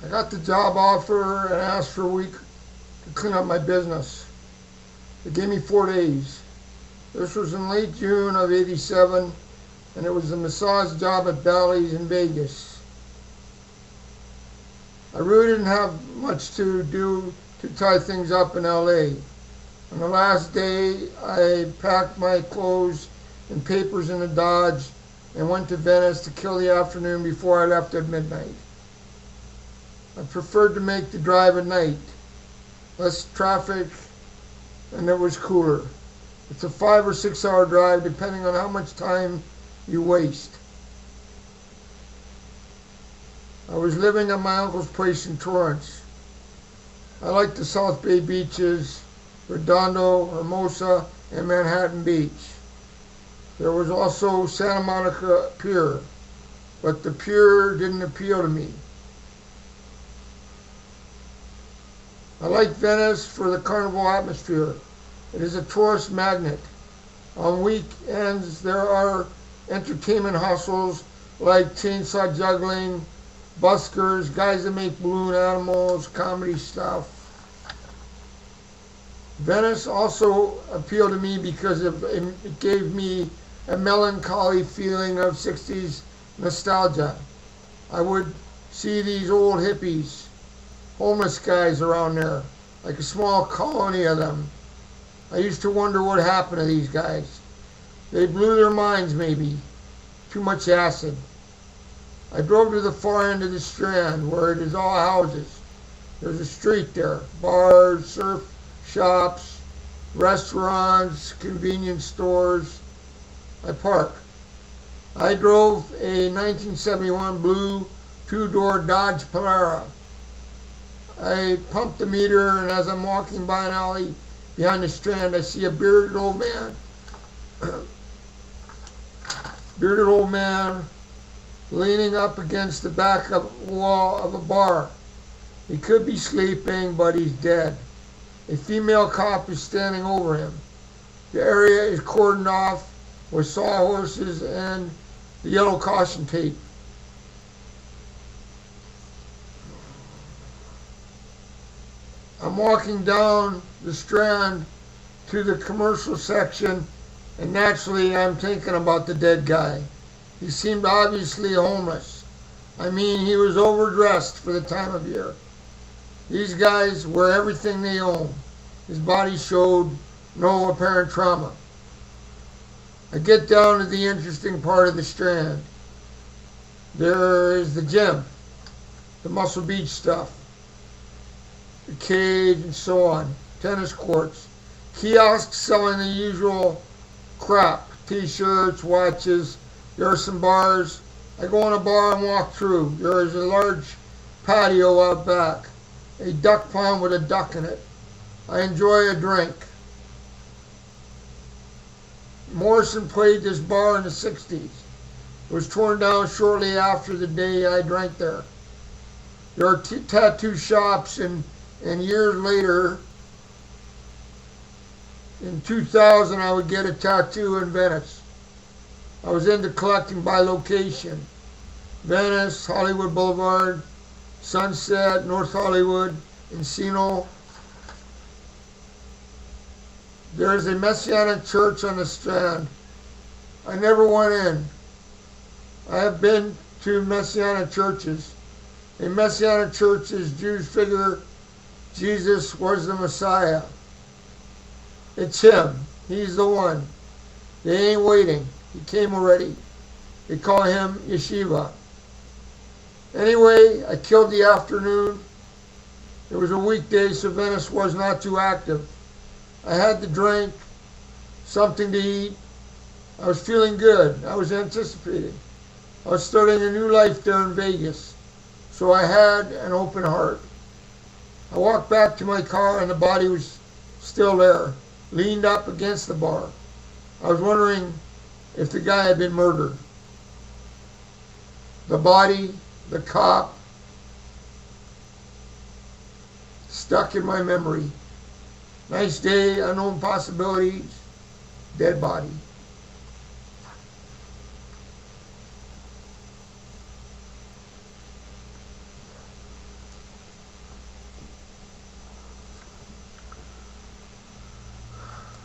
I got the job offer and asked for a week to clean up my business. They gave me 4 days. This was in late June of '87, and it was a massage job at Bally's in Vegas. I really didn't have much to do to tie things up in LA. On the last day, I packed my clothes and papers in a Dodge and went to Venice to kill the afternoon before I left at midnight. I preferred to make the drive at night. Less traffic, and it was cooler. It's a 5 or 6 hour drive depending on how much time you waste. I was living at my uncle's place in Torrance. I liked the South Bay beaches, Redondo, Hermosa, and Manhattan Beach. There was also Santa Monica Pier, but the pier didn't appeal to me. I like Venice for the carnival atmosphere. It is a tourist magnet. On weekends, there are entertainment hustles like chainsaw juggling, buskers, guys that make balloon animals, comedy stuff. Venice also appealed to me because it gave me a melancholy feeling of 60s nostalgia. I would see these old hippies, homeless guys around there, like a small colony of them. I used to wonder what happened to these guys. They blew their minds maybe. Too much acid. I drove to the far end of the Strand where it is all houses. There's a street there, bars, surf shops, restaurants, convenience stores. I park. I drove a 1971 blue 2-door Dodge Polara. I pumped the meter, and as I'm walking by an alley behind the Strand, I see a bearded old man leaning up against the back of wall of a bar. He could be sleeping, but he's dead. A female cop is standing over him. The area is cordoned off with sawhorses and the yellow caution tape. I'm walking down the Strand to the commercial section, and naturally I'm thinking about the dead guy. He seemed obviously homeless. I mean, he was overdressed for the time of year. These guys wear everything they own. His body showed no apparent trauma. I get down to the interesting part of the Strand. There is the gym, the Muscle Beach stuff, the cage and so on, tennis courts, kiosks selling the usual crap, t-shirts, watches. There are some bars. I go in a bar and walk through. There is a large patio out back, a duck pond with a duck in it. I enjoy a drink. Morrison played this bar in the 60s. It was torn down shortly after the day I drank there. There are tattoo shops, and years later, in 2000, I would get a tattoo in Venice. I was into collecting by location. Venice, Hollywood Boulevard, Sunset, North Hollywood, Encino. There is a Messianic church on the Strand. I never went in. I have been to Messianic churches. A Messianic church is Jews figure Jesus was the Messiah. It's him. He's the one. They ain't waiting. He came already. They call him Yeshiva. Anyway, I killed the afternoon. It was a weekday, so Venice was not too active. I had the drink, something to eat. I was feeling good. I was anticipating. I was starting a new life there in Vegas, so I had an open heart. I walked back to my car, and the body was still there, leaned up against the bar. I was wondering if the guy had been murdered. The body, the cop, stuck in my memory. Nice day, unknown possibilities, dead body.